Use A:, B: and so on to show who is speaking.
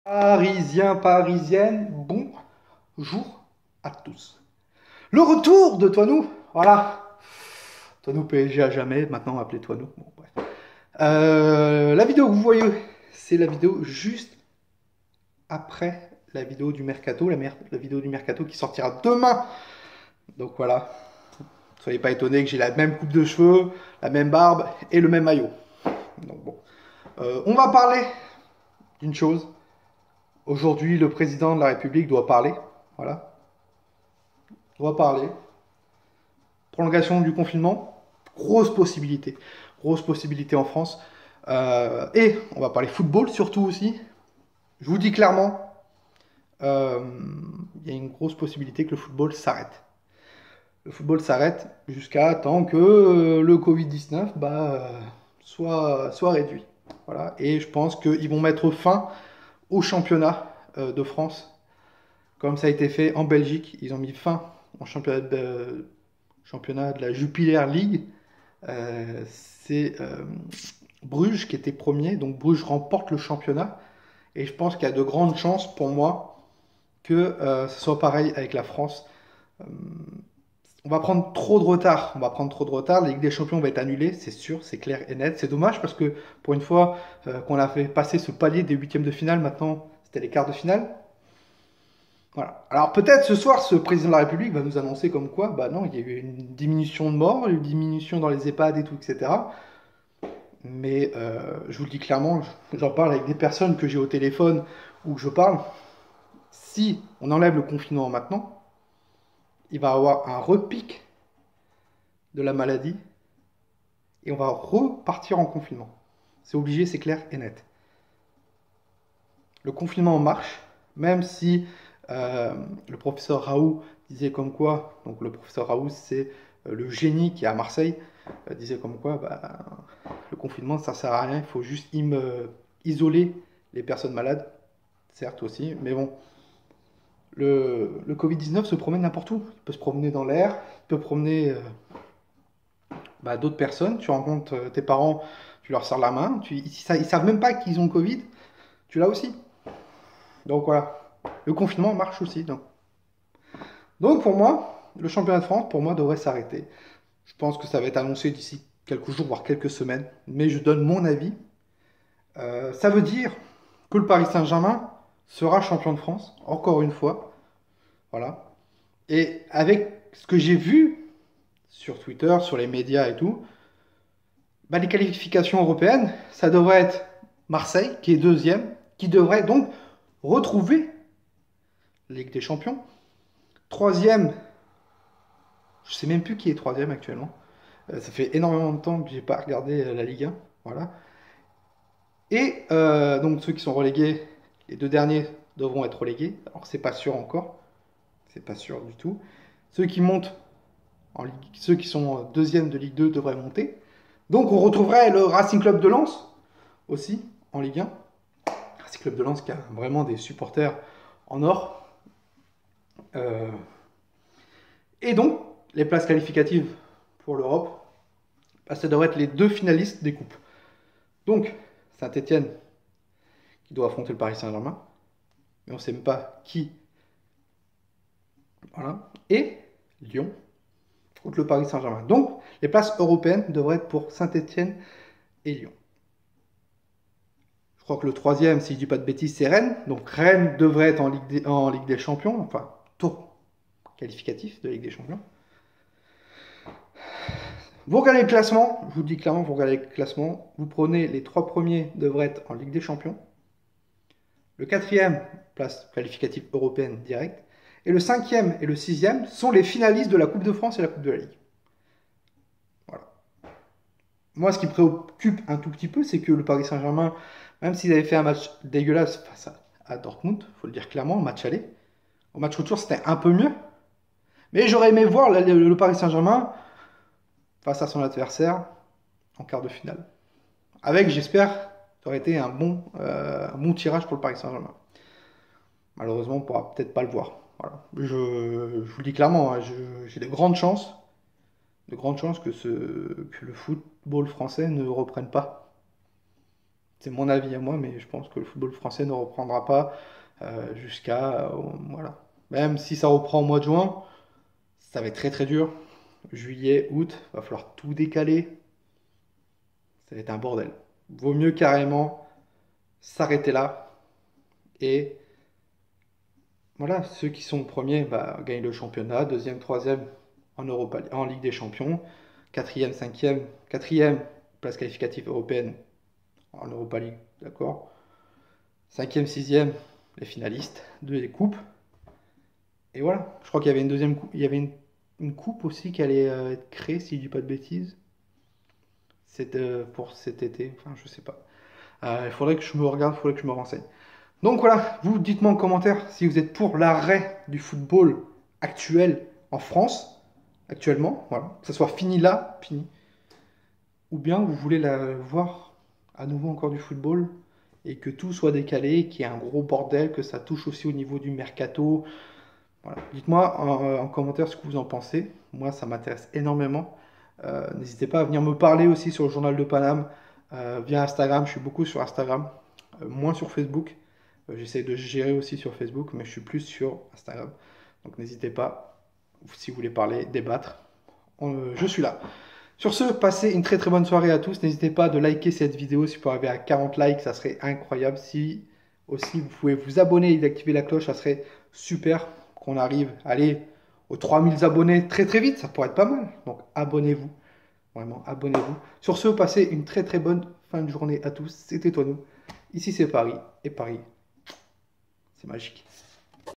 A: Parisiens, parisiennes, bonjour à tous. Le retour de Toinou, voilà. Toinou PSG à jamais, maintenant appelé Toinou. Bon, bref. La vidéo que vous voyez, c'est la vidéo juste après la vidéo du Mercato, la vidéo du Mercato qui sortira demain. Donc voilà, soyez pas étonnés que j'ai la même coupe de cheveux, la même barbe et le même maillot. Donc bon, on va parler d'une chose. Aujourd'hui, le président de la République doit parler. Voilà, doit parler. Prolongation du confinement, grosse possibilité. Grosse possibilité en France. Et on va parler football surtout aussi. Je vous dis clairement, euh, il y a une grosse possibilité que le football s'arrête. Le football s'arrête jusqu'à temps que le Covid-19 soit réduit. Voilà. Et je pense qu'ils vont mettre fin au championnat de France, comme ça a été fait en Belgique. Ils ont mis fin au championnat de la Jupiler League. C'est Bruges qui était premier, donc Bruges remporte le championnat. Et je pense qu'il y a de grandes chances pour moi que ce soit pareil avec la France. Euh, on va prendre trop de retard. On va prendre trop de retard. La Ligue des Champions va être annulée, c'est sûr, c'est clair et net. C'est dommage parce que pour une fois qu'on a fait passer ce palier des huitièmes de finale, maintenant c'était les quarts de finale. Voilà. Alors peut-être ce soir, ce président de la République va nous annoncer comme quoi, bah non, il y a eu une diminution de morts, une diminution dans les EHPAD et tout, etc. Mais je vous le dis clairement, j'en parle avec des personnes que j'ai au téléphone ou que je parle. Si on enlève le confinement maintenant, il va y avoir un repic de la maladie et on va repartir en confinement. C'est obligé, c'est clair et net. Le confinement marche, même si euh, le professeur Raoult disait comme quoi, donc le professeur Raoult c'est le génie qui est à Marseille, disait comme quoi bah, le confinement ça sert à rien, il faut juste isoler les personnes malades, certes aussi, mais bon, le Covid-19 se promène n'importe où, il peut se promener dans l'air, il peut promener d'autres personnes, tu rencontres tes parents, tu leur serres la main, ils savent même pas qu'ils ont Covid, tu l'as aussi. Donc voilà, le confinement marche aussi. Donc pour moi, le championnat de France, pour moi, devrait s'arrêter. Je pense que ça va être annoncé d'ici quelques jours, voire quelques semaines. Mais je donne mon avis. Ça veut dire que le Paris Saint-Germain sera champion de France, encore une fois. Voilà. Et avec ce que j'ai vu sur Twitter, sur les médias et tout, les qualifications européennes, ça devrait être Marseille, qui est deuxième, qui devrait donc retrouver la Ligue des Champions. Troisième, je sais même plus qui est troisième actuellement. Ça fait énormément de temps que j'ai pas regardé la Ligue 1. Voilà. Et donc ceux qui sont relégués, les deux derniers devront être relégués. Alors c'est pas sûr encore. C'est pas sûr du tout. Ceux qui montent en Ligue, ceux qui sont deuxième de Ligue 2 devraient monter. Donc on retrouverait le Racing Club de Lens aussi en Ligue 1. Racing Club de Lens qui a vraiment des supporters en or. Euh, et donc les places qualificatives pour l'Europe, ça devrait être les deux finalistes des coupes. Donc, Saint-Etienne qui doit affronter le Paris Saint-Germain, mais on ne sait même pas qui. Voilà. Et Lyon contre le Paris Saint-Germain. Donc, les places européennes devraient être pour Saint-Etienne et Lyon. Je crois que le troisième, si je ne dis pas de bêtises, c'est Rennes. Donc, Rennes devrait être en Ligue des Champions, enfin, tour qualificatif de Ligue des Champions. Vous regardez le classement, je vous dis clairement, vous regardez le classement, vous prenez les trois premiers devraient être en Ligue des Champions. Le quatrième, place qualificative européenne directe. Et le cinquième et le sixième sont les finalistes de la Coupe de France et la Coupe de la Ligue. Voilà. Moi, ce qui me préoccupe un tout petit peu, c'est que le Paris Saint-Germain, même s'ils avaient fait un match dégueulasse face à Dortmund, il faut le dire clairement, au match aller, au match retour, c'était un peu mieux. Mais j'aurais aimé voir le Paris Saint-Germain face à son adversaire en quart de finale. Avec, j'espère, ça aurait été un bon tirage pour le Paris Saint-Germain. Malheureusement, on ne pourra peut-être pas le voir. Voilà. Je vous le dis clairement, hein, j'ai de grandes chances que le football français ne reprenne pas. C'est mon avis à moi, mais je pense que le football français ne reprendra pas jusqu'à... voilà. Même si ça reprend au mois de juin, ça va être très très dur. Juillet, août, va falloir tout décaler. Ça va être un bordel. Vaut mieux carrément s'arrêter là. Et voilà, ceux qui sont premiers gagnent le championnat, deuxième, troisième en Europa, en Ligue des Champions, quatrième, cinquième, quatrième place qualificative européenne en Europa League, d'accord. Cinquième, sixième, les finalistes de les coupes. Et voilà, je crois qu'il y avait une deuxième coupe, il y avait une coupe aussi qui allait être créée, si je dis pas de bêtises. C'est pour cet été, enfin je sais pas. Il faudrait que je me regarde, il faudrait que je me renseigne. Donc voilà, vous dites-moi en commentaire si vous êtes pour l'arrêt du football actuel en France, actuellement, voilà, que ça soit fini là, fini, ou bien vous voulez voir à nouveau encore du football et que tout soit décalé, qu'il y ait un gros bordel, que ça touche aussi au niveau du mercato. Voilà. Dites-moi en commentaire ce que vous en pensez. Moi, ça m'intéresse énormément. N'hésitez pas à venir me parler aussi sur le journal de Paname via Instagram. Je suis beaucoup sur Instagram, moins sur Facebook. J'essaie de gérer aussi sur Facebook, mais je suis plus sur Instagram. Donc n'hésitez pas, si vous voulez parler, débattre, je suis là. Sur ce, passez une très très bonne soirée à tous. N'hésitez pas de liker cette vidéo. Si vous pouvez arriver à 40 likes, ça serait incroyable. Si aussi vous pouvez vous abonner et d'activer la cloche, ça serait super qu'on arrive à aller aux 3000 abonnés très très vite. Ça pourrait être pas mal. Donc abonnez-vous. Vraiment, abonnez-vous. Sur ce, passez une très très bonne fin de journée à tous. C'était Toinou. Ici c'est Paris. Et Paris, c'est magique.